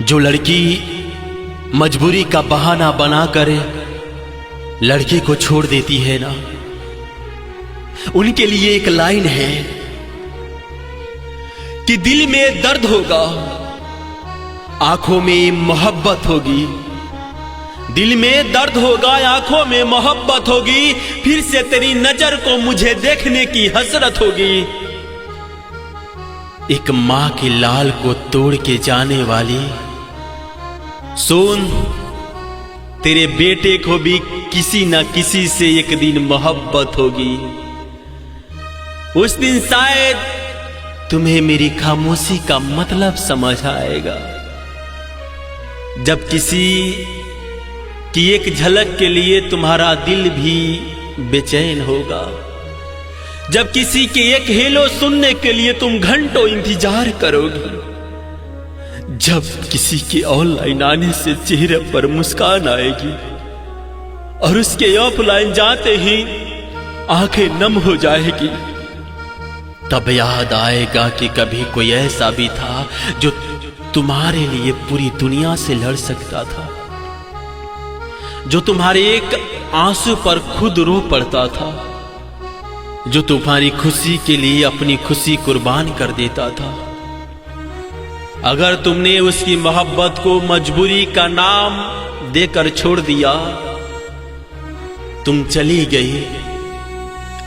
जो लड़की मजबूरी का बहाना बना कर लड़के को छोड़ देती है ना, उनके लिए एक लाइन है कि दिल में दर्द होगा, आंखों में मोहब्बत होगी। दिल में दर्द होगा, आंखों में मोहब्बत होगी, फिर से तेरी नजर को मुझे देखने की हसरत होगी। एक मां के लाल को तोड़ के जाने वाली, सुन, तेरे बेटे को भी किसी न किसी से एक दिन मोहब्बत होगी। उस दिन शायद तुम्हें मेरी खामोशी का मतलब समझ आएगा, जब किसी की एक झलक के लिए तुम्हारा दिल भी बेचैन होगा, जब किसी के एक हेलो सुनने के लिए तुम घंटों इंतजार करोगे, जब किसी के ऑनलाइन आने से चेहरे पर मुस्कान आएगी और उसके ऑफलाइन जाते ही आंखें नम हो जाएगी, तब याद आएगा कि कभी कोई ऐसा भी था जो तुम्हारे लिए पूरी दुनिया से लड़ सकता था, जो तुम्हारे एक आंसू पर खुद रो पड़ता था, जो तुम्हारी खुशी के लिए अपनी खुशी कुर्बान कर देता था। अगर तुमने उसकी मोहब्बत को मजबूरी का नाम देकर छोड़ दिया, तुम चली गई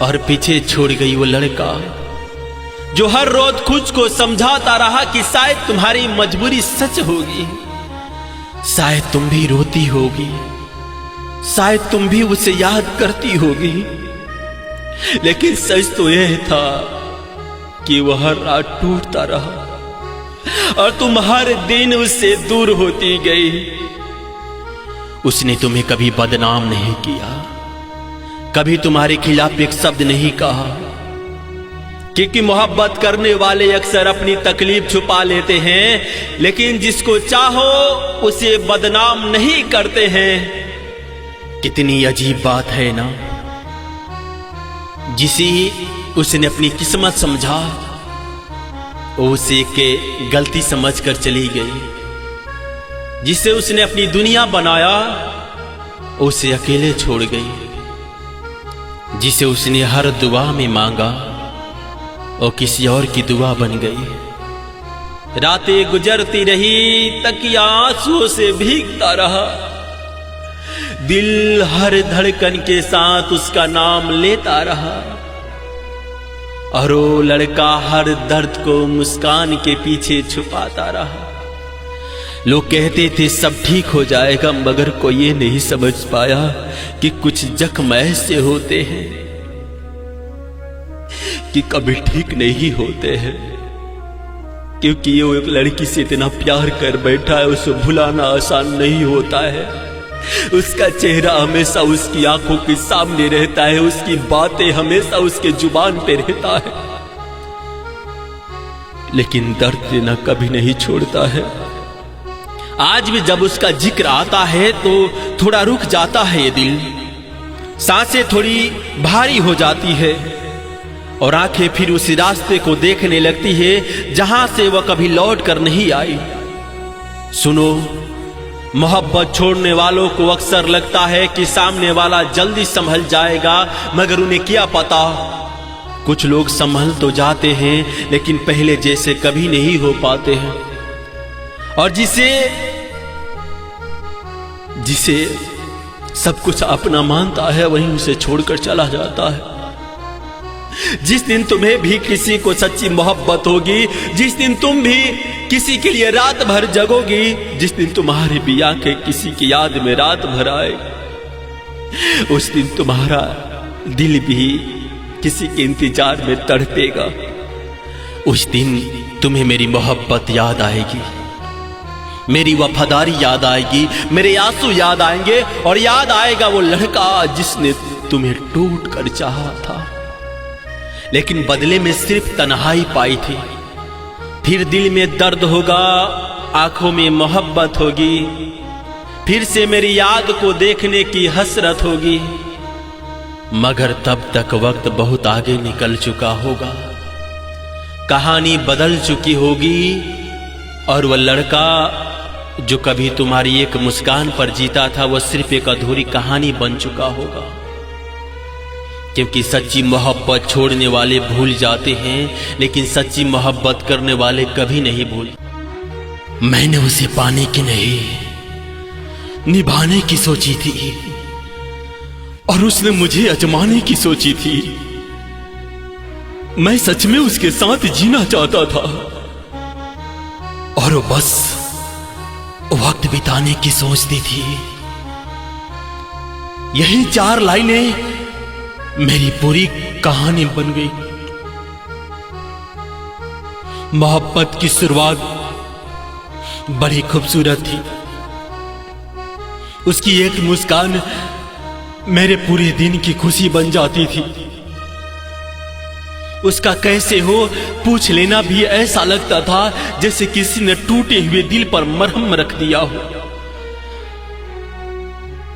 और पीछे छोड़ गई वो लड़का जो हर रोज खुद को समझाता रहा कि शायद तुम्हारी मजबूरी सच होगी, शायद तुम भी रोती होगी, शायद तुम भी उसे याद करती होगी, लेकिन सच तो यह था कि वह हर रात टूटता रहा और तुम हर दिन उससे दूर होती गई। उसने तुम्हें कभी बदनाम नहीं किया, कभी तुम्हारे खिलाफ एक शब्द नहीं कहा, क्योंकि मोहब्बत करने वाले अक्सर अपनी तकलीफ छुपा लेते हैं, लेकिन जिसको चाहो उसे बदनाम नहीं करते हैं। कितनी अजीब बात है ना, जिसे उसने अपनी किस्मत समझा उसे के गलती समझकर चली गई, जिसे उसने अपनी दुनिया बनाया उसे अकेले छोड़ गई, जिसे उसने हर दुआ में मांगा और किसी और की दुआ बन गई। रातें गुजरती रही, तकिया आंसुओं से भीगता रहा, दिल हर धड़कन के साथ उसका नाम लेता रहा, और वो लड़का हर दर्द को मुस्कान के पीछे छुपाता रहा। लोग कहते थे सब ठीक हो जाएगा, मगर कोई ये नहीं समझ पाया कि कुछ जख्म ऐसे होते हैं कि कभी ठीक नहीं होते हैं, क्योंकि वो एक लड़की से इतना प्यार कर बैठा है, उसे भुलाना आसान नहीं होता है। उसका चेहरा हमेशा उसकी आंखों के सामने रहता है, उसकी बातें हमेशा उसके जुबान पे रहता है, लेकिन दर्द देना कभी नहीं छोड़ता है। आज भी जब उसका जिक्र आता है तो थोड़ा रुक जाता है ये दिल, सांसें थोड़ी भारी हो जाती है और आंखें फिर उसी रास्ते को देखने लगती है जहां से वह कभी लौट कर नहीं आई। सुनो, मोहब्बत छोड़ने वालों को अक्सर लगता है कि सामने वाला जल्दी संभल जाएगा, मगर उन्हें क्या पता, कुछ लोग संभल तो जाते हैं लेकिन पहले जैसे कभी नहीं हो पाते हैं, और जिसे सब कुछ अपना मानता है वहीं उसे छोड़कर चला जाता है। जिस दिन तुम्हें भी किसी को सच्ची मोहब्बत होगी, जिस दिन तुम भी किसी के लिए रात भर जगोगी, जिस दिन तुम्हारी भी आंखें किसी की याद में रात भर आए, उस दिन तुम्हारा दिल भी किसी के इंतजार में तड़पेगा। उस दिन तुम्हें मेरी मोहब्बत याद आएगी, मेरी वफादारी याद आएगी, मेरे आंसू याद आएंगे, और याद आएगा वो लड़का जिसने तुम्हें टूट कर चाहा था, लेकिन बदले में सिर्फ तन्हाई पाई थी। फिर दिल में दर्द होगा, आंखों में मोहब्बत होगी, फिर से मेरी याद को देखने की हसरत होगी, मगर तब तक वक्त बहुत आगे निकल चुका होगा, कहानी बदल चुकी होगी, और वह लड़का जो कभी तुम्हारी एक मुस्कान पर जीता था वो सिर्फ एक अधूरी कहानी बन चुका होगा, क्योंकि सच्ची मोहब्बत छोड़ने वाले भूल जाते हैं, लेकिन सच्ची मोहब्बत करने वाले कभी नहीं भूलते। मैंने उसे पाने की नहीं, निभाने की सोची थी, और उसने मुझे अजमाने की सोची थी। मैं सच में उसके साथ जीना चाहता था, और वो बस वक्त बिताने की सोचती थी। यही 4 लाइनें मेरी पूरी कहानी बन गई। मोहब्बत की शुरुआत बड़ी खूबसूरत थी। उसकी एक मुस्कान मेरे पूरे दिन की खुशी बन जाती थी। उसका कैसे हो पूछ लेना भी ऐसा लगता था जैसे किसी ने टूटे हुए दिल पर मरहम रख दिया हो।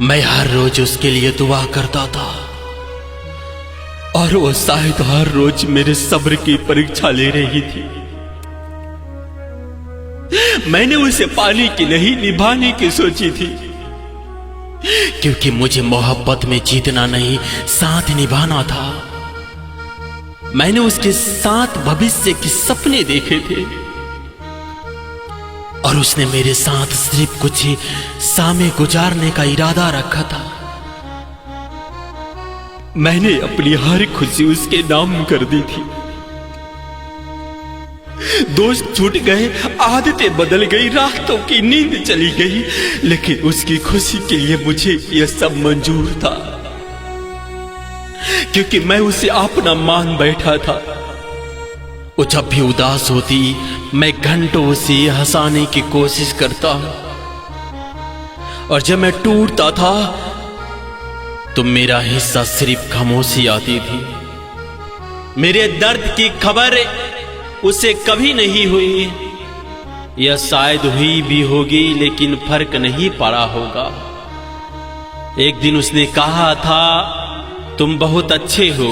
मैं हर रोज उसके लिए दुआ करता था, और वो शायद हर रोज मेरे सब्र की परीक्षा ले रही थी। मैंने उसे पाने की नहीं, निभाने की सोची थी, क्योंकि मुझे मोहब्बत में जीतना नहीं, साथ निभाना था। मैंने उसके साथ भविष्य के सपने देखे थे, और उसने मेरे साथ सिर्फ कुछ ही समय गुजारने का इरादा रखा था। मैंने अपनी हर खुशी उसके नाम कर दी थी। दोस्त छूट गए, आदतें बदल गई, रातों की नींद चली गई, लेकिन उसकी खुशी के लिए मुझे यह सब मंजूर था, क्योंकि मैं उसे अपना मान बैठा था। वो जब भी उदास होती, मैं घंटों उसे हंसाने की कोशिश करता, और जब मैं टूटता था तो मेरा हिस्सा सिर्फ खामोशी आती थी। मेरे दर्द की खबर उसे कभी नहीं हुई, या शायद हुई भी होगी, लेकिन फर्क नहीं पड़ा होगा। एक दिन उसने कहा था, तुम बहुत अच्छे हो।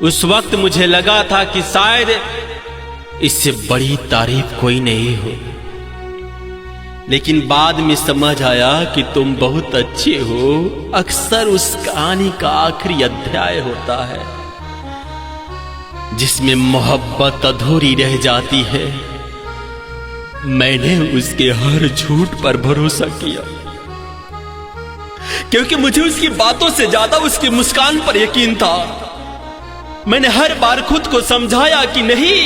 उस वक्त मुझे लगा था कि शायद इससे बड़ी तारीफ कोई नहीं हो, लेकिन बाद में समझ आया कि तुम बहुत अच्छे हो अक्सर उस कहानी का आखिरी अध्याय होता है जिसमें मोहब्बत अधूरी रह जाती है। मैंने उसके हर झूठ पर भरोसा किया, क्योंकि मुझे उसकी बातों से ज्यादा उसकी मुस्कान पर यकीन था। मैंने हर बार खुद को समझाया कि नहीं,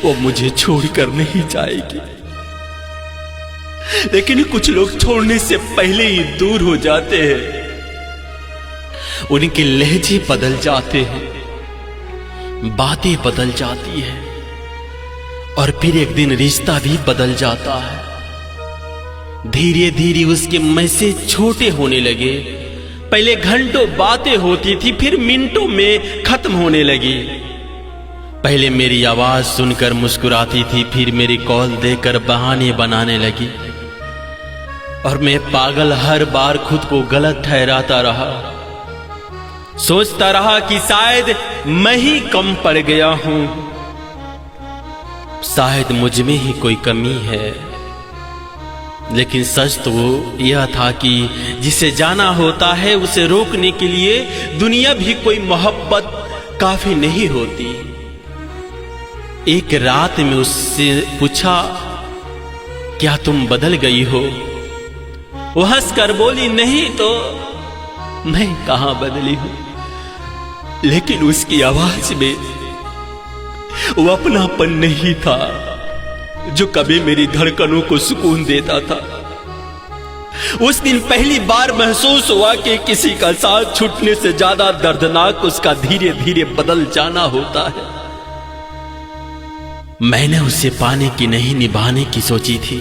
वो मुझे छोड़कर नहीं जाएगी, लेकिन कुछ लोग छोड़ने से पहले ही दूर हो जाते हैं। उनके लहजे बदल जाते हैं, बातें बदल जाती है, और फिर एक दिन रिश्ता भी बदल जाता है। धीरे धीरे उसके मैसेज छोटे होने लगे। पहले घंटों बातें होती थी, फिर मिनटों में खत्म होने लगी। पहले मेरी आवाज सुनकर मुस्कुराती थी, फिर मेरी कॉल देकर बहाने बनाने लगी, और मैं पागल हर बार खुद को गलत ठहराता रहा। सोचता रहा कि शायद मैं ही कम पड़ गया हूं, शायद मुझ में ही कोई कमी है। लेकिन सच तो यह था कि जिसे जाना होता है उसे रोकने के लिए दुनिया भी कोई मोहब्बत काफी नहीं होती। एक रात में उससे पूछा, क्या तुम बदल गई हो? वो हंसकर बोली, नहीं तो मैं कहां बदली हूं। लेकिन उसकी आवाज में वो अपनापन नहीं था जो कभी मेरी धड़कनों को सुकून देता था। उस दिन पहली बार महसूस हुआ कि किसी का साथ छूटने से ज्यादा दर्दनाक उसका धीरे धीरे बदल जाना होता है। मैंने उसे पाने की नहीं, निभाने की सोची थी।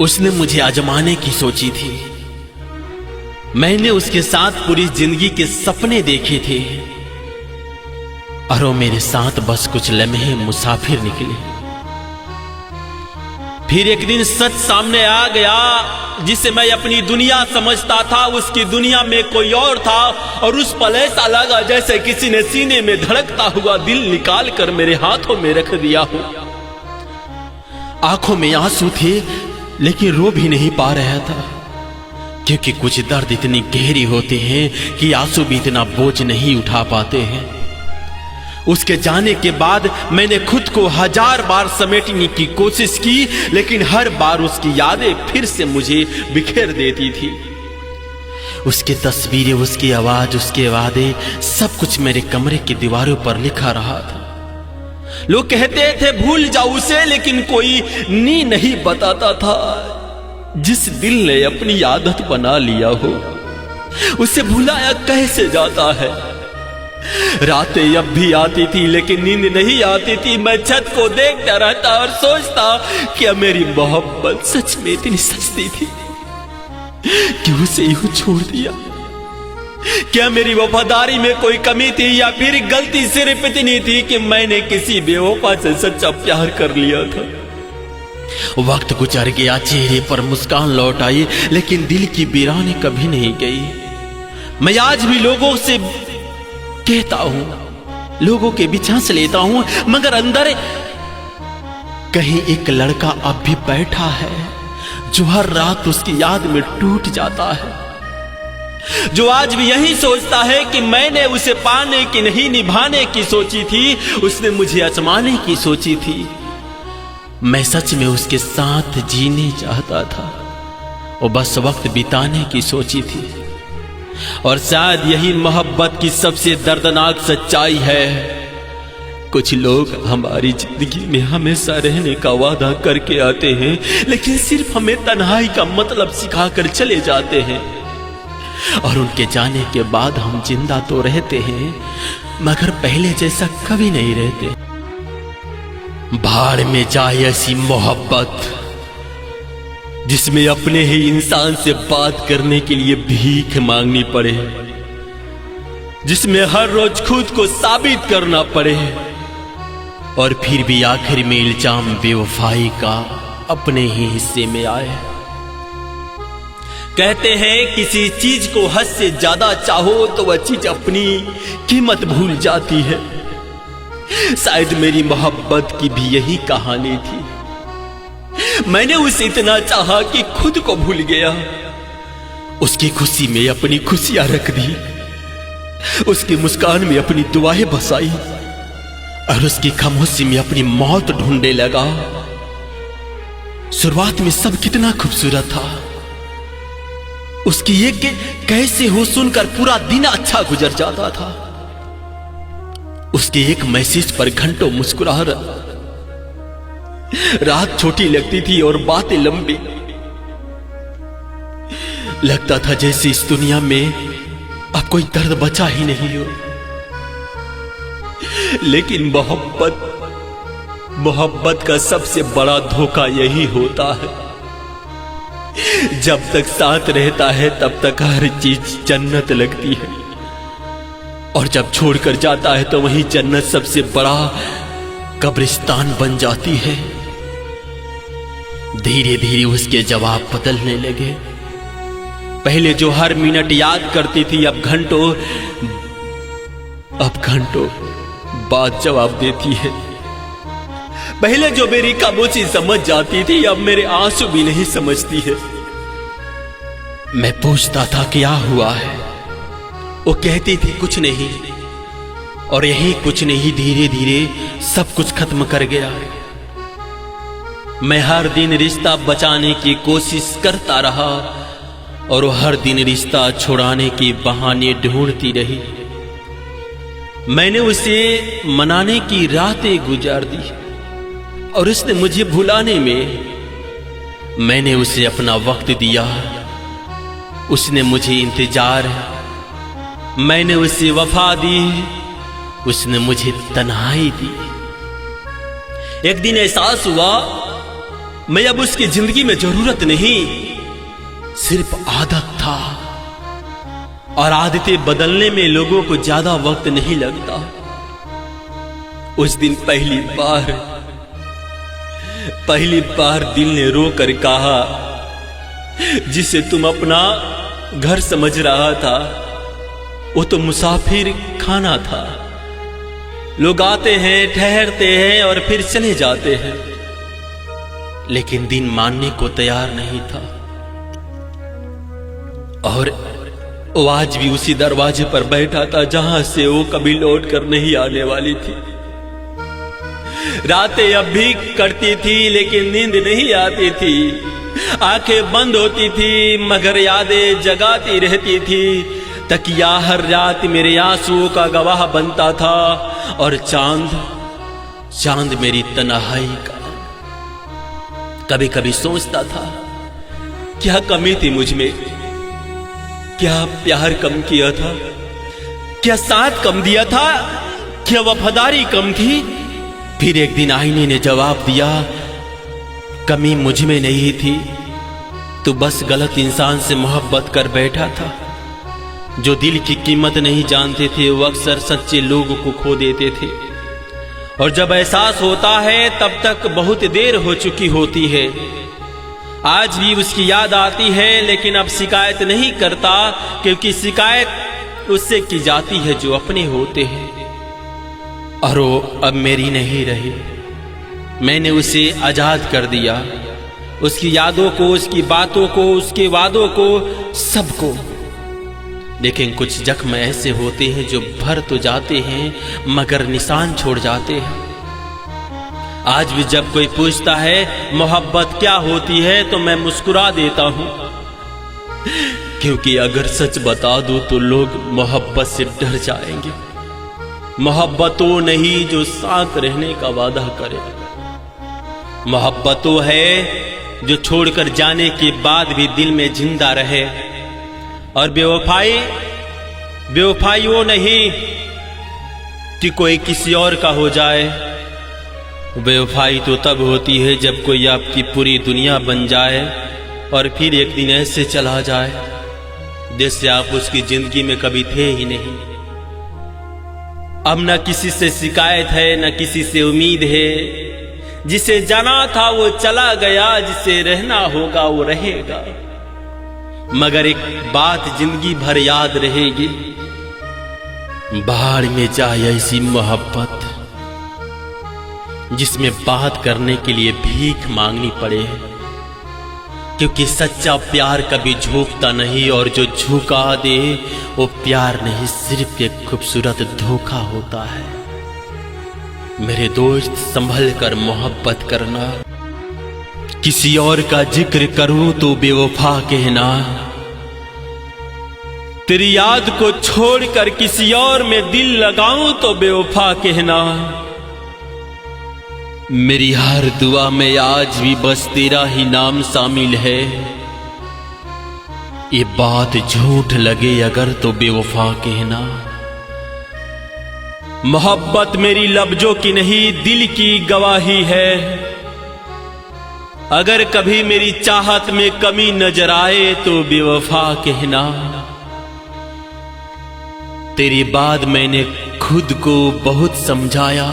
उसने मुझे आजमाने की सोची थी। मैंने उसके साथ पूरी जिंदगी के सपने देखे थे, और वो मेरे साथ बस कुछ लम्हे मुसाफिर निकले। फिर एक दिन सच सामने आ गया, जिसे मैं अपनी दुनिया समझता था, उसकी दुनिया में कोई और था। और उस पल ऐसा लगा जैसे किसी ने सीने में धड़कता हुआ दिल निकाल कर मेरे हाथों में रख दिया हो। आंखों में आंसू थे, लेकिन रो भी नहीं पा रहा था, क्योंकि कुछ दर्द इतनी गहरी होते हैं कि आंसू भी इतना बोझ नहीं उठा पाते हैं। उसके जाने के बाद मैंने खुद को 1000 बार समेटने की कोशिश की, लेकिन हर बार उसकी यादें फिर से मुझे बिखेर देती थी। उसकी तस्वीरें, उसकी आवाज, उसके वादे, सब कुछ मेरे कमरे की दीवारों पर लिखा रहा था। लोग कहते थे भूल जाओ उसे, लेकिन कोई नी नहीं बताता था। जिस दिल ने अपनी आदत बना लिया हो, उसे भुलाया कैसे जाता है। रातें अब भी आती थी, लेकिन नींद नहीं आती थी। मैं छत को देखता रहता और सोचता क्या मेरी मोहब्बत सच में इतनी सस्ती थी कि उसे यूं छोड़ दिया। क्या मेरी वफादारी में कोई कमी थी, या फिर गलती सिर्फ इतनी थी कि मैंने किसी बेवफा से सच्चा प्यार कर लिया था। वक्त गुजर गया, चेहरे पर मुस्कान लौट आई, लेकिन दिल की वीरानी कभी नहीं गई। मैं आज भी लोगों से कहता हूं, लोगों के बीच हंस लेता हूं, मगर अंदर कहीं एक लड़का अब भी बैठा है जो हर रात उसकी याद में टूट जाता है, जो आज भी यही सोचता है कि मैंने उसे पाने की नहीं निभाने की सोची थी, उसने मुझे आजमाने की सोची थी। मैं सच में उसके साथ जीने चाहता था और बस वक्त बिताने की सोची थी। और शायद यही मोहब्बत की सबसे दर्दनाक सच्चाई है। कुछ लोग हमारी जिंदगी में हमेशा रहने का वादा करके आते हैं, लेकिन सिर्फ हमें तन्हाई का मतलब सिखाकर चले जाते हैं। और उनके जाने के बाद हम जिंदा तो रहते हैं, मगर पहले जैसा कभी नहीं रहते। भाड़ में जाए ऐसी मोहब्बत जिसमें अपने ही इंसान से बात करने के लिए भीख मांगनी पड़े, जिसमें हर रोज खुद को साबित करना पड़े, और फिर भी आखिर में इल्जाम बेवफाई का अपने ही हिस्से में आए। कहते हैं किसी चीज को हद से ज्यादा चाहो तो वह चीज अपनी कीमत भूल जाती है। शायद मेरी मोहब्बत की भी यही कहानी थी। मैंने उसे इतना चाहा कि खुद को भूल गया। उसकी खुशी में अपनी खुशियां रख दी, उसकी मुस्कान में अपनी दुआएं बसाई, और उसकी खामोशी में अपनी मौत ढूंढने लगा। शुरुआत में सब कितना खूबसूरत था। उसकी एक कैसे हो सुनकर पूरा दिन अच्छा गुजर जाता था। उसके एक मैसेज पर घंटों मुस्कुरा रहा। रात छोटी लगती थी और बातें लंबी। लगता था जैसे इस दुनिया में अब कोई दर्द बचा ही नहीं हो। लेकिन मोहब्बत का सबसे बड़ा धोखा यही होता है, जब तक साथ रहता है तब तक हर चीज जन्नत लगती है, और जब छोड़कर जाता है तो वही जन्नत सबसे बड़ा कब्रिस्तान बन जाती है। धीरे धीरे उसके जवाब बदलने लगे। पहले जो हर मिनट याद करती थी, अब घंटों बाद जवाब देती है। पहले जो मेरी खामोशी समझ जाती थी, अब मेरे आंसू भी नहीं समझती है। मैं पूछता था क्या हुआ है, वो कहती थी कुछ नहीं, और यही कुछ नहीं धीरे धीरे सब कुछ खत्म कर गया। मैं हर दिन रिश्ता बचाने की कोशिश करता रहा, और हर दिन रिश्ता छुड़ाने के बहाने ढूंढती रही। मैंने उसे मनाने की रातें गुजार दी, और उसने मुझे भुलाने में मैंने उसे अपना वक्त दिया। उसने मुझे इंतजार, मैंने उसे वफा दी, उसने मुझे तन्हाई दी। एक दिन एहसास हुआ मैं अब उसकी जिंदगी में जरूरत नहीं, सिर्फ आदत था। और आदतें बदलने में लोगों को ज्यादा वक्त नहीं लगता। उस दिन पहली बार दिल ने रो कर कहा, जिसे तुम अपना घर समझ रहा था वो तो मुसाफिर खाना था। लोग आते हैं, ठहरते हैं और फिर चले जाते हैं। लेकिन दिन मानने को तैयार नहीं था और वो आज भी उसी दरवाजे पर बैठा था जहां से वो कभी लौट कर नहीं आने वाली थी। रातें अब भी कटती थी लेकिन नींद नहीं आती थी, आंखें बंद होती थी मगर यादें जगाती रहती थी। तकिया हर रात मेरे आंसुओं का गवाह बनता था और चांद मेरी तन्हाई का। कभी कभी सोचता था क्या कमी थी मुझ में, क्या प्यार कम किया था, क्या साथ कम दिया था, क्या वफादारी कम थी। फिर एक दिन आईने ने जवाब दिया, कमी मुझ में नहीं थी, तू बस गलत इंसान से मोहब्बत कर बैठा था। जो दिल की कीमत नहीं जानते थे वो अक्सर सच्चे लोगों को खो देते थे और जब एहसास होता है तब तक बहुत देर हो चुकी होती है। आज भी उसकी याद आती है लेकिन अब शिकायत नहीं करता, क्योंकि शिकायत उससे की जाती है जो अपने होते हैं और वो अब मेरी नहीं रही। मैंने उसे आजाद कर दिया, उसकी यादों को, उसकी बातों को, उसके वादों को, सबको। लेकिन कुछ जख्म ऐसे होते हैं जो भर तो जाते हैं मगर निशान छोड़ जाते हैं। आज भी जब कोई पूछता है मोहब्बत क्या होती है तो मैं मुस्कुरा देता हूं, क्योंकि अगर सच बता दूं तो लोग मोहब्बत से डर जाएंगे। मोहब्बत वो नहीं जो साथ रहने का वादा करे, मोहब्बत वो है जो छोड़कर जाने के बाद भी दिल में जिंदा रहे। और बेवफाई वो नहीं कि कोई किसी और का हो जाए। बेवफाई तो तब होती है जब कोई आपकी पूरी दुनिया बन जाए और फिर एक दिन ऐसे चला जाए जैसे आप उसकी जिंदगी में कभी थे ही नहीं। अब न किसी से शिकायत है न किसी से उम्मीद है, जिसे जाना था वो चला गया, जिसे रहना होगा वो रहेगा। मगर एक बात जिंदगी भर याद रहेगी, बाहर में जाए ऐसी मोहब्बत जिसमें बात करने के लिए भीख मांगनी पड़े, क्योंकि सच्चा प्यार कभी झुकता नहीं और जो झुका दे वो प्यार नहीं, सिर्फ एक खूबसूरत धोखा होता है। मेरे दोस्त संभल कर मोहब्बत करना, किसी और का जिक्र करूं तो बेवफा कहना, तेरी याद को छोड़कर किसी और में दिल लगाऊं तो बेवफा कहना। मेरी हर दुआ में आज भी बस तेरा ही नाम शामिल है। ये बात झूठ लगे अगर तो बेवफा कहना। मोहब्बत मेरी लफ्जों की नहीं दिल की गवाही है। अगर कभी मेरी चाहत में कमी नजर आए तो बेवफा कहना। तेरे बाद मैंने खुद को बहुत समझाया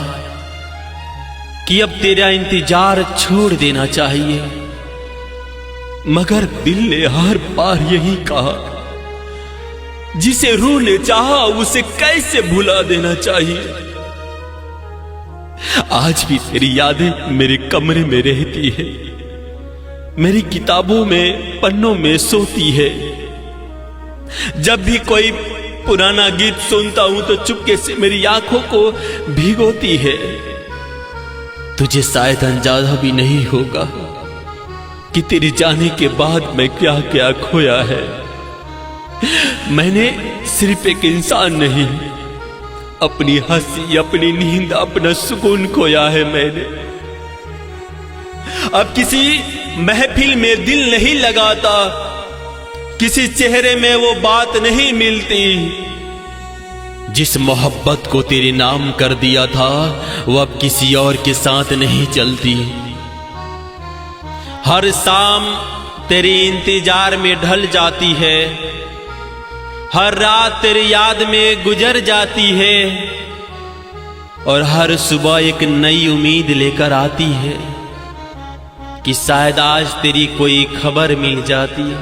कि अब तेरा इंतजार छोड़ देना चाहिए, मगर दिल ने हर बार यही कहा, जिसे रूह ने चाहा उसे कैसे भुला देना चाहिए। आज भी तेरी यादें मेरे कमरे में रहती है, मेरी किताबों में पन्नों में सोती है। जब भी कोई पुराना गीत सुनता हूं तो चुपके से मेरी आंखों को भिगोती है। तुझे शायद अंदाजा भी नहीं होगा कि तेरे जाने के बाद मैं क्या क्या खोया है। मैंने सिर्फ एक इंसान नहीं, अपनी हंसी, अपनी नींद, अपना सुकून खोया है मैंने। अब किसी महफिल में दिल नहीं लगाता, किसी चेहरे में वो बात नहीं मिलती। जिस मोहब्बत को तेरे नाम कर दिया था वो अब किसी और के साथ नहीं चलती। हर शाम तेरी इंतजार में ढल जाती है, हर रात तेरी याद में गुजर जाती है और हर सुबह एक नई उम्मीद लेकर आती है कि शायद आज तेरी कोई खबर मिल जाती।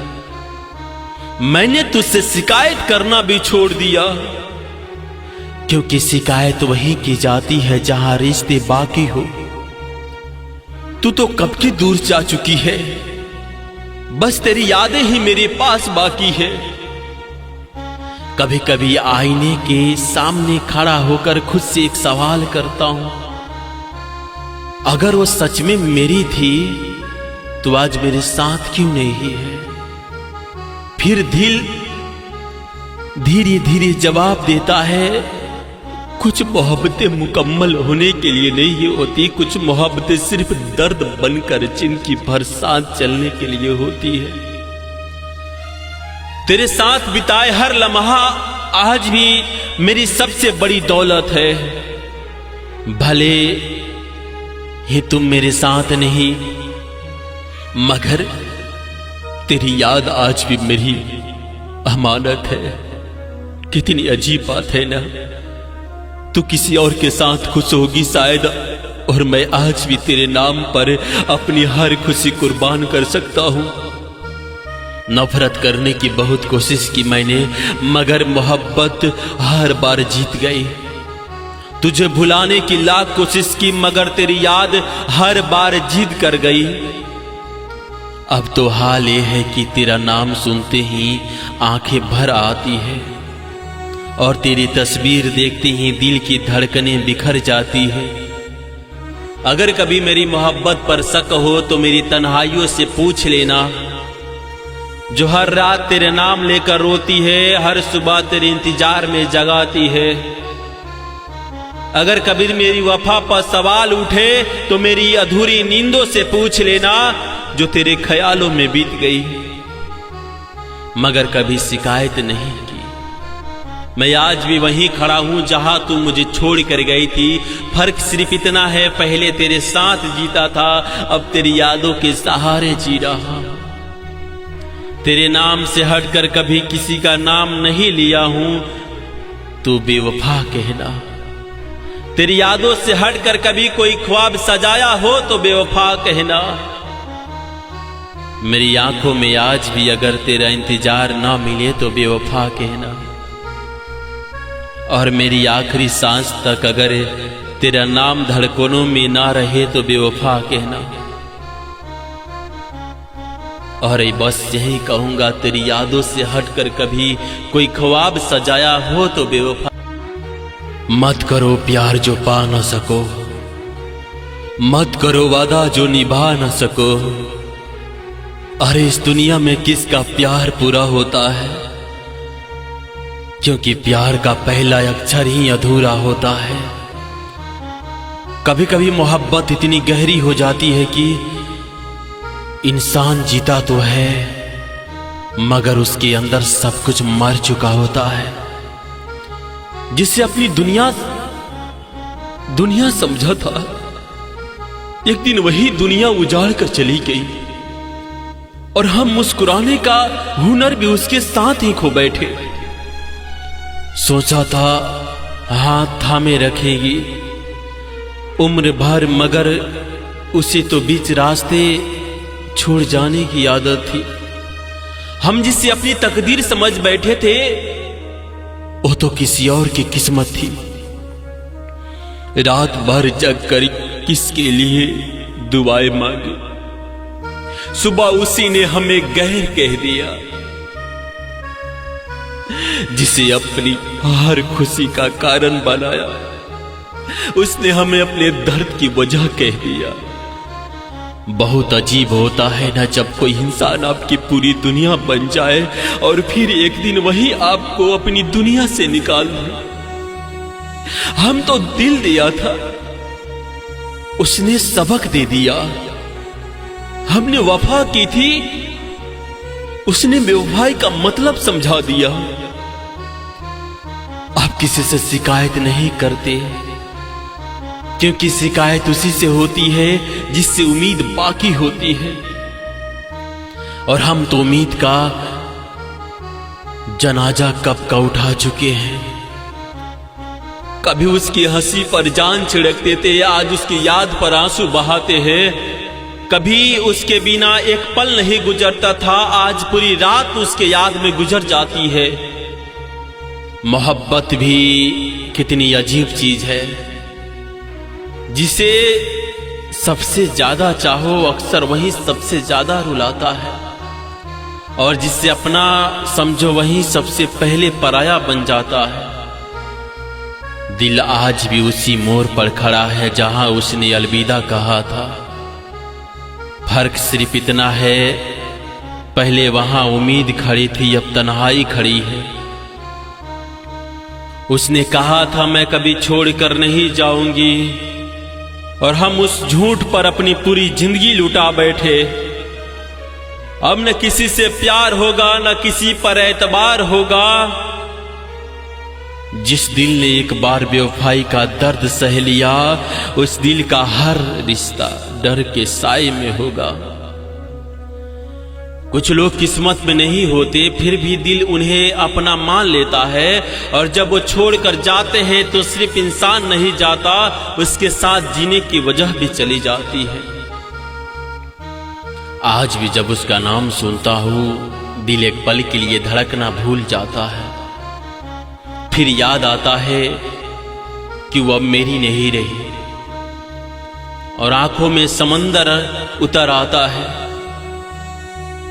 मैंने तुझसे शिकायत करना भी छोड़ दिया, क्योंकि शिकायत वहीं की जाती है जहां रिश्ते बाकी हो। तू तो कब की दूर जा चुकी है, बस तेरी यादें ही मेरे पास बाकी है। कभी कभी आईने के सामने खड़ा होकर खुद से एक सवाल करता हूं, अगर वो सच में मेरी थी तो आज मेरे साथ क्यों नहीं है। फिर दिल धीरे धीरे जवाब देता है, कुछ मोहब्बतें मुकम्मल होने के लिए नहीं होती, कुछ मोहब्बतें सिर्फ दर्द बनकर जिनकी भर साथ चलने के लिए होती है। तेरे साथ बिताए हर लम्हा आज भी मेरी सबसे बड़ी दौलत है। भले ही तुम मेरे साथ नहीं, मगर तेरी याद आज भी मेरी अमानत है। कितनी अजीब बात है ना, तू किसी और के साथ खुश होगी शायद, और मैं आज भी तेरे नाम पर अपनी हर खुशी कुर्बान कर सकता हूं। नफरत करने की बहुत कोशिश की मैंने, मगर मोहब्बत हर बार जीत गई। तुझे भुलाने की लाख कोशिश की, मगर तेरी याद हर बार जिद कर गई। अब तो हाल ये है कि तेरा नाम सुनते ही आंखें भर आती है, और तेरी तस्वीर देखते ही दिल की धड़कनें बिखर जाती है। अगर कभी मेरी मोहब्बत पर शक हो तो मेरी तन्हाइयों से पूछ लेना, जो हर रात तेरे नाम लेकर रोती है, हर सुबह तेरे इंतजार में जगाती है। अगर कभी मेरी वफा पर सवाल उठे तो मेरी अधूरी नींदों से पूछ लेना, जो तेरे ख्यालों में बीत गई, मगर कभी शिकायत नहीं की। मैं आज भी वहीं खड़ा हूं जहां तू मुझे छोड़ कर गई थी। फर्क सिर्फ इतना है, पहले तेरे साथ जीता था, अब तेरी यादों के सहारे जी रहा। तेरे नाम से हटकर कभी किसी का नाम नहीं लिया हूं, तू बेवफा कहना। तेरी यादों से हटकर कभी कोई ख्वाब सजाया हो तो बेवफा कहना। मेरी आंखों में आज भी अगर तेरा इंतजार ना मिले तो बेवफा कहना, और मेरी आखिरी सांस तक अगर तेरा नाम धड़कनों में ना रहे तो बेवफा कहना। और बस यही कहूंगा, तेरी यादों से हटकर कभी कोई ख्वाब सजाया हो तो बेवफा। मत करो प्यार जो पा न सको, मत करो वादा जो निभा न सको। अरे इस दुनिया में किसका प्यार पूरा होता है, क्योंकि प्यार का पहला अक्षर ही अधूरा होता है। कभी कभी मोहब्बत इतनी गहरी हो जाती है कि इंसान जीता तो है, मगर उसके अंदर सब कुछ मर चुका होता है। जिसे अपनी दुनिया समझा था, एक दिन वही दुनिया उजाड़ कर चली गई, और हम मुस्कुराने का हुनर भी उसके साथ ही खो बैठे। सोचा था हाथ थामे रखेगी उम्र भर, मगर उसे तो बीच रास्ते छोड़ जाने की आदत थी। हम जिसे अपनी तकदीर समझ बैठे थे, वो तो किसी और की किस्मत थी। रात भर जग कर किसके लिए दुआएं मांगी, सुबह उसी ने हमें गैर कह दिया। जिसे अपनी हर खुशी का कारण बनाया, उसने हमें अपने दर्द की वजह कह दिया। बहुत अजीब होता है ना जब कोई इंसान आपकी पूरी दुनिया बन जाए और फिर एक दिन वही आपको अपनी दुनिया से निकाल दे। हम तो दिल दिया था, उसने सबक दे दिया। हमने वफा की थी, उसने बेवफाई का मतलब समझा दिया। आप किसी से शिकायत नहीं करते, क्योंकि शिकायत उसी से होती है जिससे उम्मीद बाकी होती है। और हम तो उम्मीद का जनाजा कब का उठा चुके हैं। कभी उसकी हंसी पर जान छिड़कते थे, आज उसकी याद पर आंसू बहाते हैं। कभी उसके बिना एक पल नहीं गुजरता था, आज पूरी रात उसके याद में गुजर जाती है। मोहब्बत भी कितनी अजीब चीज है, जिसे सबसे ज्यादा चाहो अक्सर वही सबसे ज्यादा रुलाता है, और जिससे अपना समझो वही सबसे पहले पराया बन जाता है। दिल आज भी उसी मोड़ पर खड़ा है जहां उसने अलविदा कहा था। फर्क सिर्फ इतना है, पहले वहां उम्मीद खड़ी थी, अब तन्हाई खड़ी है। उसने कहा था मैं कभी छोड़कर नहीं जाऊंगी, और हम उस झूठ पर अपनी पूरी जिंदगी लुटा बैठे। अब न किसी से प्यार होगा, न किसी पर एतबार होगा। जिस दिल ने एक बार बेवफाई का दर्द सह लिया, उस दिल का हर रिश्ता डर के साए में होगा। कुछ लोग किस्मत में नहीं होते, फिर भी दिल उन्हें अपना मान लेता है, और जब वो छोड़कर जाते हैं तो सिर्फ इंसान नहीं जाता, उसके साथ जीने की वजह भी चली जाती है। आज भी जब उसका नाम सुनता हूं, दिल एक पल के लिए धड़कना भूल जाता है। फिर याद आता है कि वो अब मेरी नहीं रही, और आंखों में समंदर उतर आता है।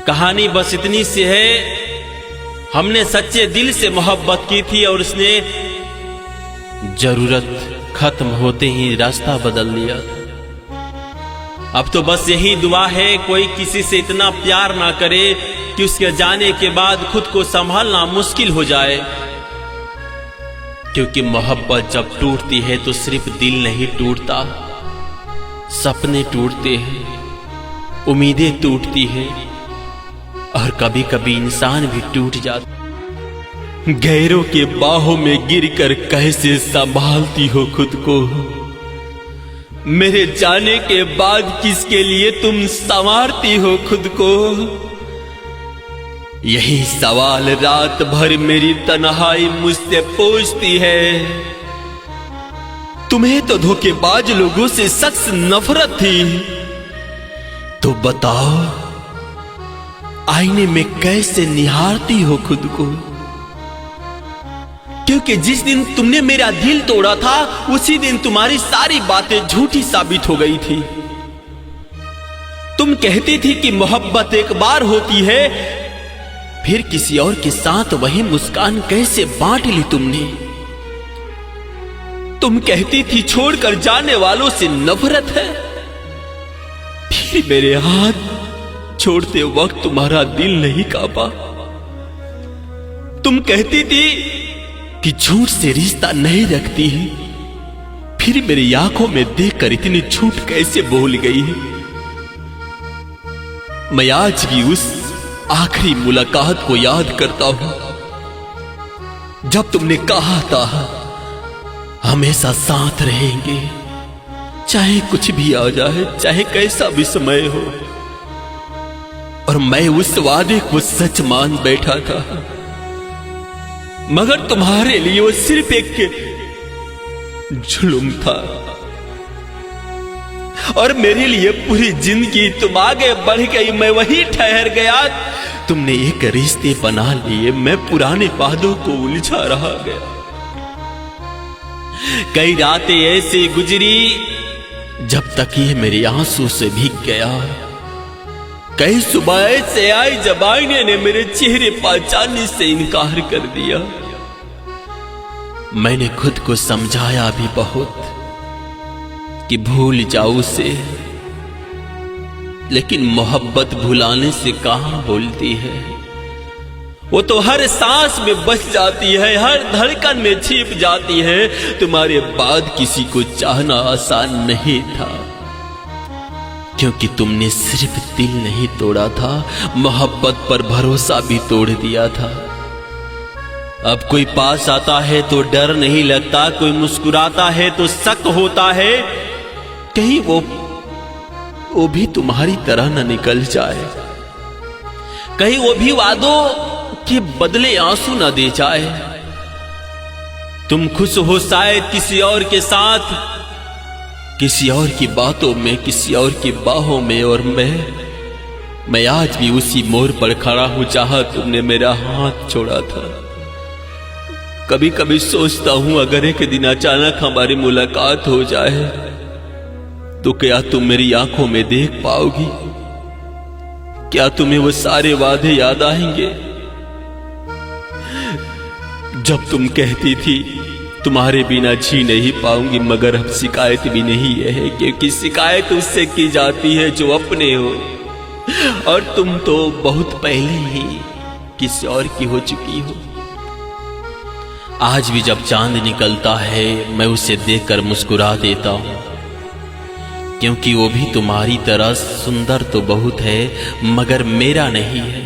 कहानी बस इतनी सी है, हमने सच्चे दिल से मोहब्बत की थी, और उसने जरूरत खत्म होते ही रास्ता बदल लिया। अब तो बस यही दुआ है कोई किसी से इतना प्यार ना करे कि उसके जाने के बाद खुद को संभालना मुश्किल हो जाए। क्योंकि मोहब्बत जब टूटती है तो सिर्फ दिल नहीं टूटता, सपने टूटते हैं, उम्मीदें टूटती हैं, और कभी कभी इंसान भी टूट जाता। गैरों के बाहों में गिरकर कैसे संभालती हो खुद को, मेरे जाने के बाद किसके लिए तुम संवारती हो खुद को। यही सवाल रात भर मेरी तन्हाई मुझसे पूछती है। तुम्हें तो धोखेबाज लोगों से सख्त नफरत थी, तो बताओ आईने में कैसे निहारती हो खुद को। क्योंकि जिस दिन तुमने मेरा दिल तोड़ा था, उसी दिन तुम्हारी सारी बातें झूठी साबित हो गई थी। तुम कहती थी कि मोहब्बत एक बार होती है, फिर किसी और के साथ वही मुस्कान कैसे बांट ली तुमने। तुम कहती थी छोड़कर जाने वालों से नफरत है, फिर मेरे हाथ छोड़ते वक्त तुम्हारा दिल नहीं कांपा। तुम कहती थी कि झूठ से रिश्ता नहीं रखती है, फिर मेरी आंखों में देखकर इतनी झूठ कैसे बोल गई है। मैं आज भी उस आखिरी मुलाकात को याद करता हूं, जब तुमने कहा था हमेशा साथ रहेंगे, चाहे कुछ भी आ जाए, चाहे कैसा भी समय हो। और मैं उस वादे को सच मान बैठा था, मगर तुम्हारे लिए वो सिर्फ एक जुल्म था, और मेरे लिए पूरी जिंदगी तुम आगे बढ़ गई, मैं वहीं ठहर गया। तुमने एक रिश्ते बना लिए, मैं पुराने वादों को उलझा रहा गया। कई रातें ऐसे गुजरी जब तक ये मेरे आंसू से भीग गया। कई सुबह ऐसे आई जब आईने ने मेरे चेहरे पहचानने से इनकार कर दिया। मैंने खुद को समझाया भी बहुत कि भूल जाओ उसे, लेकिन मोहब्बत भुलाने से कहां भूलती है। वो तो हर सांस में बस जाती है, हर धड़कन में छिप जाती है। तुम्हारे बाद किसी को चाहना आसान नहीं था, क्योंकि तुमने सिर्फ दिल नहीं तोड़ा था, मोहब्बत पर भरोसा भी तोड़ दिया था। अब कोई पास आता है तो डर नहीं लगता, कोई मुस्कुराता है तो शक होता है कहीं वो भी तुम्हारी तरह न निकल जाए, कहीं वो भी वादों के बदले आंसू न दे जाए। तुम खुश हो शायद किसी और के साथ, किसी और की बातों में, किसी और की बाहों में, और मैं आज भी उसी मोड़ पर खड़ा हूं जहां तुमने मेरा हाथ छोड़ा था। कभी कभी सोचता हूं अगर एक दिन अचानक हमारी मुलाकात हो जाए तो क्या तुम मेरी आंखों में देख पाओगी? क्या तुम्हें वो सारे वादे याद आएंगे जब तुम कहती थी तुम्हारे बिना जी नहीं पाऊंगी? मगर अब शिकायत भी नहीं है, क्योंकि शिकायत उससे की जाती है जो अपने हो, और तुम तो बहुत पहले ही किसी और की हो चुकी हो। आज भी जब चांद निकलता है मैं उसे देखकर मुस्कुरा देता हूं, क्योंकि वो भी तुम्हारी तरह सुंदर तो बहुत है मगर मेरा नहीं है।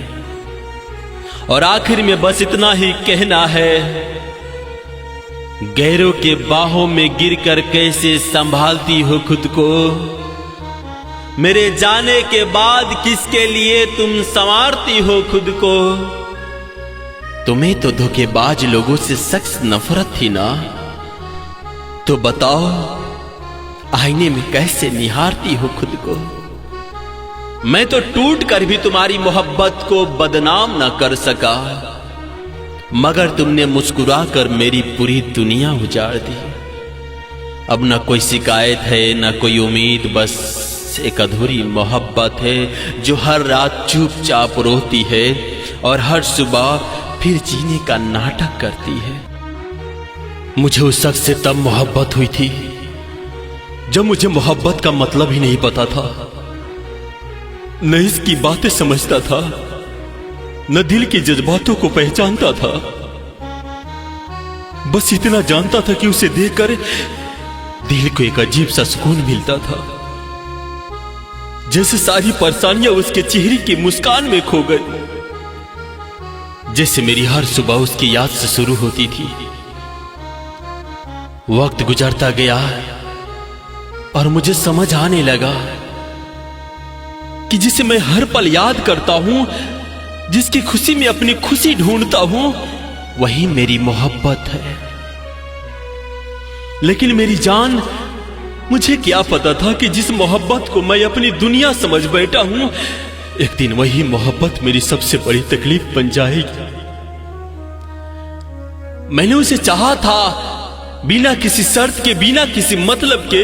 और आखिर में बस इतना ही कहना है, गैरों के बाहों में गिरकर कैसे संभालती हो खुद को? मेरे जाने के बाद किसके लिए तुम संवारती हो खुद को? तुम्हें तो धोखेबाज लोगों से सख्त नफरत थी ना, तो बताओ आईने में कैसे निहारती हो खुद को? मैं तो टूट कर भी तुम्हारी मोहब्बत को बदनाम ना कर सका, मगर तुमने मुस्कुराकर मेरी पूरी दुनिया उजाड़ दी। अब ना कोई शिकायत है ना कोई उम्मीद, बस एक अधूरी मोहब्बत है जो हर रात चुपचाप रोती है और हर सुबह फिर जीने का नाटक करती है। मुझे उस शख्स से तब मोहब्बत हुई थी जब मुझे मोहब्बत का मतलब ही नहीं पता था, न इसकी बातें समझता था, न दिल के जज्बातों को पहचानता था। बस इतना जानता था कि उसे देखकर दिल को एक अजीब सा सुकून मिलता था, जैसे सारी परेशानियां उसके चेहरे की मुस्कान में खो गई, जैसे मेरी हर सुबह उसकी याद से शुरू होती थी। वक्त गुजरता गया और मुझे समझ आने लगा कि जिसे मैं हर पल याद करता हूं, जिसकी खुशी में अपनी खुशी ढूंढता हूं, वही मेरी मोहब्बत है। लेकिन मेरी जान, मुझे क्या पता था कि जिस मोहब्बत को मैं अपनी दुनिया समझ बैठा हूं, एक दिन वही मोहब्बत मेरी सबसे बड़ी तकलीफ बन जाएगी। मैंने उसे चाहा था बिना किसी शर्त के, बिना किसी मतलब के,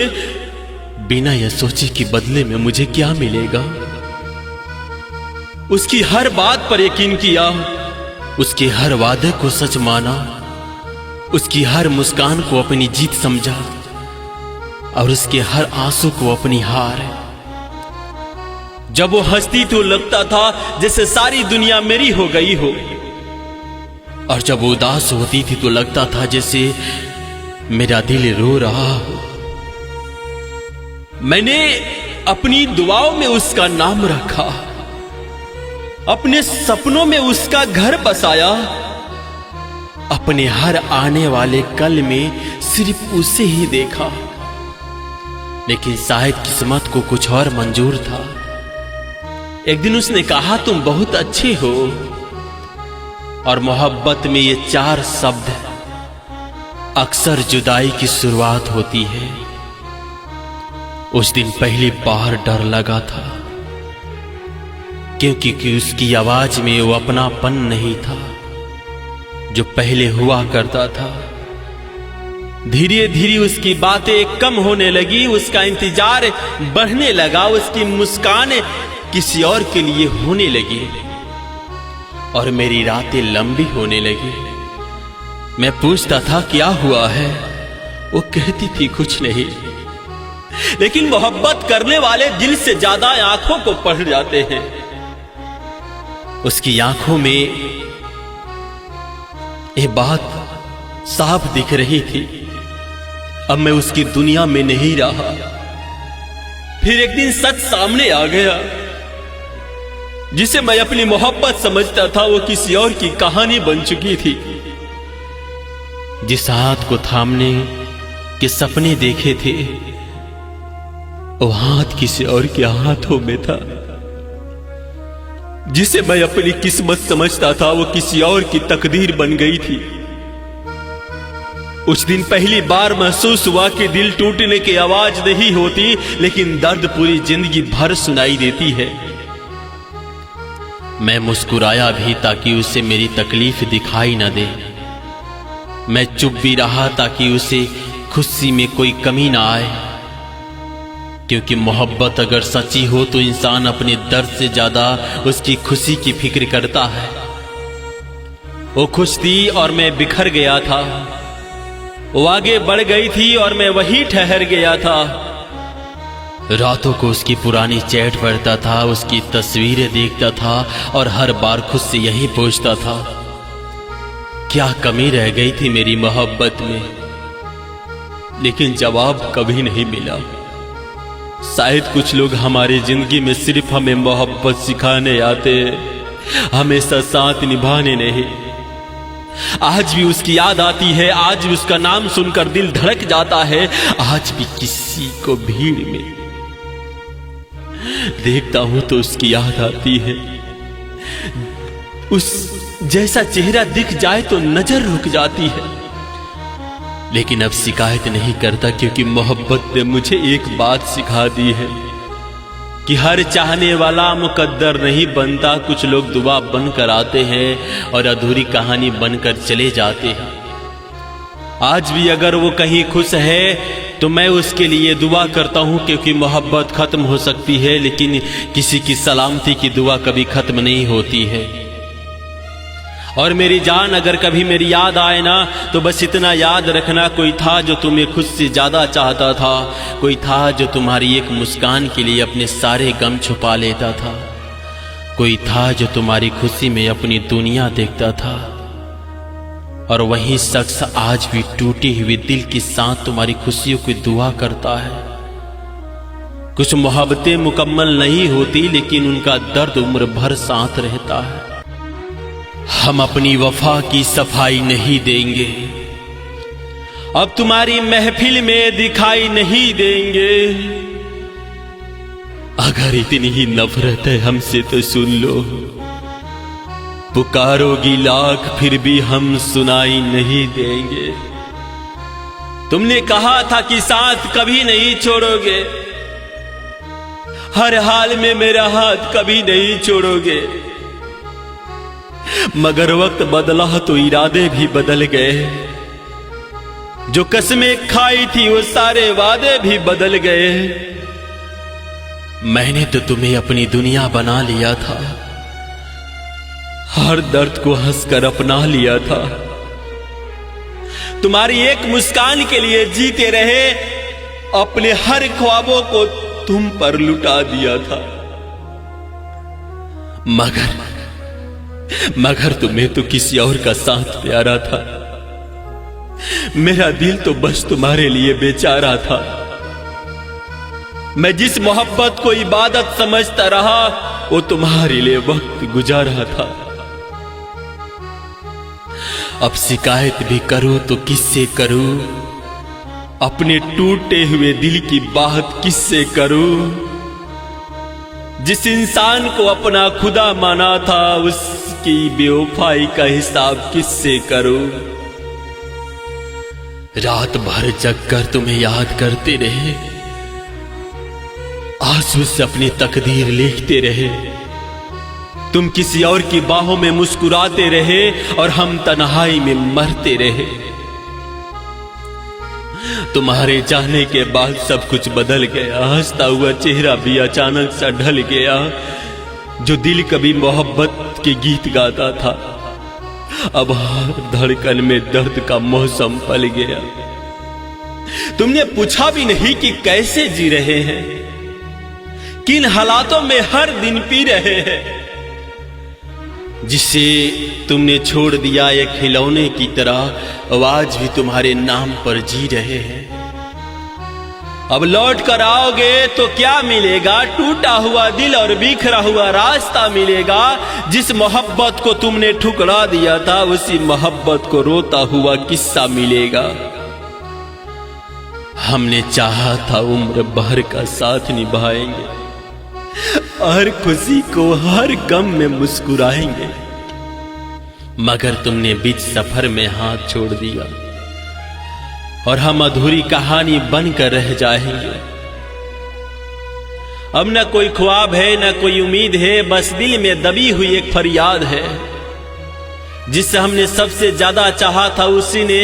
बिना यह सोचे कि बदले में मुझे क्या मिलेगा। उसकी हर बात पर यकीन किया, उसके हर वादे को सच माना, उसकी हर मुस्कान को अपनी जीत समझा और उसके हर आंसू को अपनी हार। जब वो हंसती तो लगता था जैसे सारी दुनिया मेरी हो गई हो, और जब वो उदास होती थी तो लगता था जैसे मेरा दिल रो रहा हो। मैंने अपनी दुआओं में उसका नाम रखा, अपने सपनों में उसका घर बसाया, अपने हर आने वाले कल में सिर्फ उसे ही देखा। लेकिन शायद किस्मत को कुछ और मंजूर था। एक दिन उसने कहा, तुम बहुत अच्छे हो, और मोहब्बत में ये 4 शब्द अक्सर जुदाई की शुरुआत होती है। उस दिन पहली बार डर लगा था, क्योंकि उसकी आवाज में वो अपनापन नहीं था जो पहले हुआ करता था। धीरे धीरे उसकी बातें कम होने लगी, उसका इंतजार बढ़ने लगा, उसकी मुस्कान किसी और के लिए होने लगी और मेरी रातें लंबी होने लगी। मैं पूछता था क्या हुआ है, वो कहती थी कुछ नहीं। लेकिन मोहब्बत करने वाले दिल से ज्यादा आंखों को पढ़ जाते हैं। उसकी आंखों में ये बात साफ दिख रही थी, अब मैं उसकी दुनिया में नहीं रहा। फिर एक दिन सच सामने आ गया, जिसे मैं अपनी मोहब्बत समझता था वो किसी और की कहानी बन चुकी थी। जिस हाथ को थामने के सपने देखे थे, वो हाथ किसी और के हाथों में था। जिसे मैं अपनी किस्मत समझता था वो किसी और की तकदीर बन गई थी। उस दिन पहली बार महसूस हुआ कि दिल टूटने की आवाज नहीं होती, लेकिन दर्द पूरी जिंदगी भर सुनाई देती है। मैं मुस्कुराया भी ताकि उसे मेरी तकलीफ दिखाई न दे। मैं चुप भी रहा ताकि उसे खुशी में कोई कमी ना आए। क्योंकि मोहब्बत अगर सच्ची हो तो इंसान अपने दर्द से ज्यादा उसकी खुशी की फिक्र करता है। वो खुश थी और मैं बिखर गया था, वो आगे बढ़ गई थी और मैं वहीं ठहर गया था। रातों को उसकी पुरानी चैट पढ़ता था, उसकी तस्वीरें देखता था और हर बार खुद से यही पूछता था, क्या कमी रह गई थी मेरी मोहब्बत में? लेकिन जवाब कभी नहीं मिला। शायद कुछ लोग हमारी जिंदगी में सिर्फ हमें मोहब्बत सिखाने आते, हमेशा साथ निभाने नहीं। आज भी उसकी याद आती है, आज भी उसका नाम सुनकर दिल धड़क जाता है। आज भी किसी को भीड़ में देखता हूं तो उसकी याद आती है। उस जैसा चेहरा दिख जाए तो नजर रुक जाती है। लेकिन अब शिकायत नहीं करता, क्योंकि मोहब्बत ने मुझे एक बात सिखा दी है कि हर चाहने वाला मुकद्दर नहीं बनता। कुछ लोग दुआ बनकर आते हैं और अधूरी कहानी बनकर चले जाते हैं। आज भी अगर वो कहीं खुश है तो मैं उसके लिए दुआ करता हूं, क्योंकि मोहब्बत खत्म हो सकती है लेकिन किसी की सलामती की दुआ कभी खत्म नहीं होती है। और मेरी जान, अगर कभी मेरी याद आए ना तो बस इतना याद रखना, कोई था जो तुम्हें खुद से ज्यादा चाहता था, कोई था जो तुम्हारी एक मुस्कान के लिए अपने सारे गम छुपा लेता था, कोई था जो तुम्हारी खुशी में अपनी दुनिया देखता था। और वही शख्स आज भी टूटी हुई दिल के साथ तुम्हारी खुशियों की दुआ करता है। कुछ मोहब्बतें मुकम्मल नहीं होती लेकिन उनका दर्द उम्र भर साथ रहता है। हम अपनी वफा की सफाई नहीं देंगे, अब तुम्हारी महफिल में दिखाई नहीं देंगे। अगर इतनी ही नफरत है हमसे तो सुन लो, पुकारोगी लाख फिर भी हम सुनाई नहीं देंगे। तुमने कहा था कि साथ कभी नहीं छोड़ोगे, हर हाल में मेरा हाथ कभी नहीं छोड़ोगे। मगर वक्त बदला तो इरादे भी बदल गए, जो कसमें खाई थी वो सारे वादे भी बदल गए। मैंने तो तुम्हें अपनी दुनिया बना लिया था, हर दर्द को हंसकर अपना लिया था। तुम्हारी एक मुस्कान के लिए जीते रहे, अपने हर ख्वाबों को तुम पर लुटा दिया था। मगर तुम्हें तो किसी और का साथ प्यारा था। मेरा दिल तो बस तुम्हारे लिए बेचारा था। मैं जिस मोहब्बत को इबादत समझता रहा वो तुम्हारे लिए वक्त गुजारा था। अब शिकायत भी करूं तो किससे करूं, अपने टूटे हुए दिल की बात किससे करूं। जिस इंसान को अपना खुदा माना था उसकी बेवफाई का हिसाब किससे करूं। रात भर जगकर तुम्हें याद करते रहे, आंसू से अपनी तकदीर लिखते रहे। तुम किसी और की बाहों में मुस्कुराते रहे और हम तन्हाई में मरते रहे। तुम्हारे जाने के बाद सब कुछ बदल गया, हंसता हुआ चेहरा भी अचानक सा ढल गया। जो दिल कभी मोहब्बत के गीत गाता था, अब हर धड़कन में दर्द का मौसम पल गया। तुमने पूछा भी नहीं कि कैसे जी रहे हैं, किन हालातों में हर दिन पी रहे हैं। जिसे तुमने छोड़ दिया एक खिलौने की तरह, आज भी तुम्हारे नाम पर जी रहे हैं। अब लौट कर आओगे तो क्या मिलेगा, टूटा हुआ दिल और बिखरा हुआ रास्ता मिलेगा। जिस मोहब्बत को तुमने ठुकरा दिया था उसी मोहब्बत को रोता हुआ किस्सा मिलेगा। हमने चाहा था उम्र भर का साथ निभाएंगे, हर खुशी को हर गम में मुस्कुराएंगे। मगर तुमने बीच सफर में हाथ छोड़ दिया और हम अधूरी कहानी बनकर रह जाएंगे। अब न कोई ख्वाब है न कोई उम्मीद है, बस दिल में दबी हुई एक फरियाद है। जिससे हमने सबसे ज्यादा चाहा था उसी ने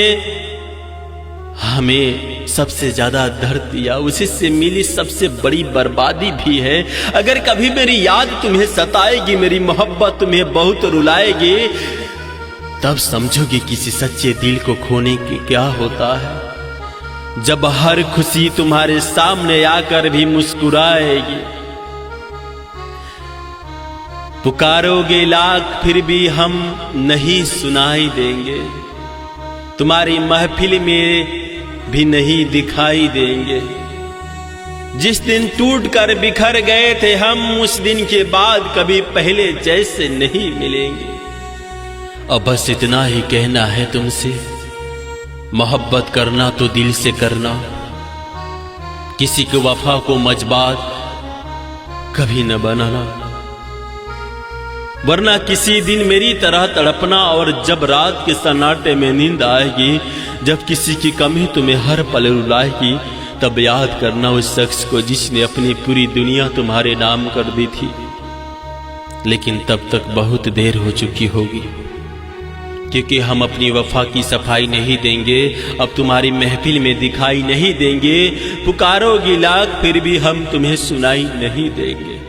हमें सबसे ज्यादा दर्द दिया, उसी से मिली सबसे बड़ी बर्बादी भी है। अगर कभी मेरी याद तुम्हें सताएगी, मेरी मोहब्बत तुम्हें बहुत रुलाएगी, तब समझोगी किसी सच्चे दिल को खोने की क्या होता है। जब हर खुशी तुम्हारे सामने आकर भी मुस्कुराएगी, पुकारोगे लाख फिर भी हम नहीं सुनाई देंगे, तुम्हारी महफिल में भी नहीं दिखाई देंगे। जिस दिन टूट कर बिखर गए थे हम, उस दिन के बाद कभी पहले जैसे नहीं मिलेंगे। अब बस इतना ही कहना है तुमसे, मोहब्बत करना तो दिल से करना, किसी को वफा को मजबात कभी न बनाना, वरना किसी दिन मेरी तरह तड़पना। और जब रात के सन्नाटे में नींद आएगी, जब किसी की कमी तुम्हें हर पल रुलाएगी, तब याद करना उस शख्स को जिसने अपनी पूरी दुनिया तुम्हारे नाम कर दी थी। लेकिन तब तक बहुत देर हो चुकी होगी, क्योंकि हम अपनी वफा की सफाई नहीं देंगे, अब तुम्हारी महफिल में दिखाई नहीं देंगे। पुकारोगी लाख फिर भी हम तुम्हें सुनाई नहीं देंगे।